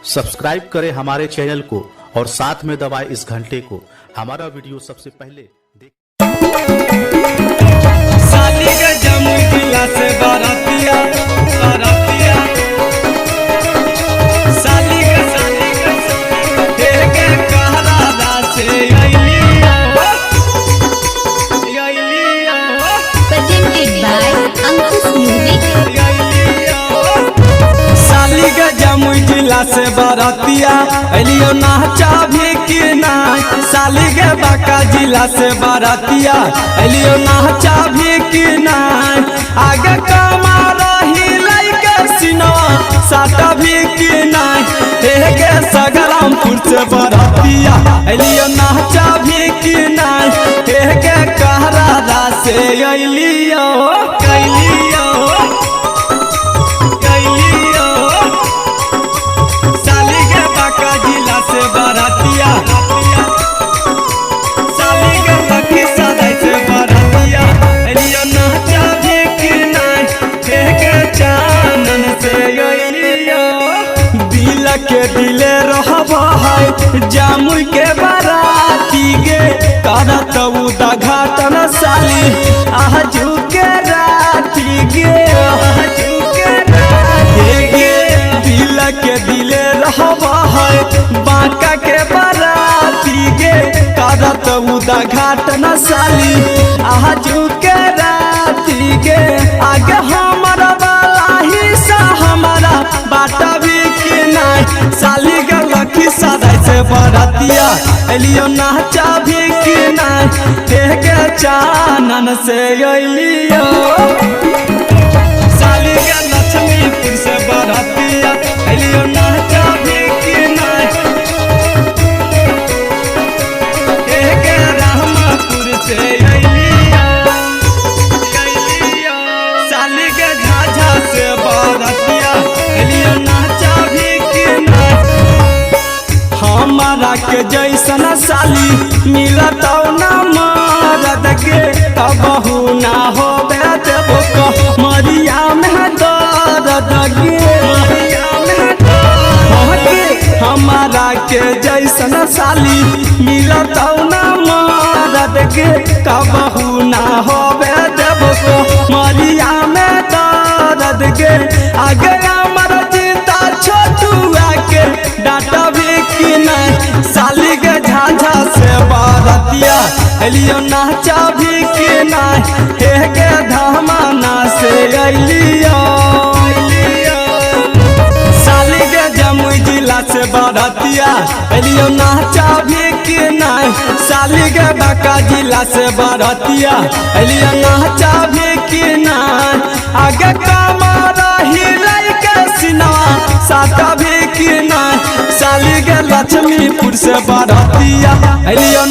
Subscribe करें हमारे channel को और साथ में दबाएं इस घंटे को। हमारा वीडियो सबसे पहले साली के जमुई जिला से बारातिया साली के कहरा से presented by Ankush Music। साली के जमुई जिला से बारातिया अलियो नाचा भी कि ना। साली के बांका जिला से बारातिया अलियो नाचा भी कि ना। आगे कमा रही लइके सिनवा साटा भी कि ना। के सगरामपुर से बारातिया अलियो नाचा भी कि ना। के कहरा से अलियो साली के बांका जिला से बारातिया साली के लखी सदाई से बारातिया अलियो नाचा भी कि ना। के चानन से अलियो दिल के दिले रहबा है जामुई के बाराती गे करत उदा घाटन साली आजू के राती गे दिल के दिले रहबा है बांका के बाराती गे करत उदा घाटन साली आजू के राती गे। आगे हमारा वाला हिस्सा हमारा बाटा भी कि नहीं। साली के लखी सदाई से बारातिया अलियो नाचा भी कि नहीं। के चानन से अलियो साली के लक्ष्मीपुर से बारातिया अलियो नाचा भी कि नहीं। के रामपुर से साली के झाझा से बारातिया अलियो नाचा भी कि नहीं। हमारा के जैसन साली मिलत ना मरद के कबहू ना हो देबो मरिया में दर्द गे। हमारा के जैसन साली मिलत ना मरद के कबहू ना हो देबो मरिया में दर्द गे। आगे हमारा चिंता छोटुआ के डाटा भी कि नहीं। साली के झाझा से बारातिया अलियो नाचा भी कि नहीं। के धमाना से अलियो साली के जमुई जिला से बारातिया अलियो नाचा भी कि नहीं। साली के बांका जिला से बारातिया अलियो नाचा भी कि नहीं। आगे कमा रही लइके सिनवा साटा भी कि नहीं। साली के लक्ष्मीपुर से बारातिया अलियो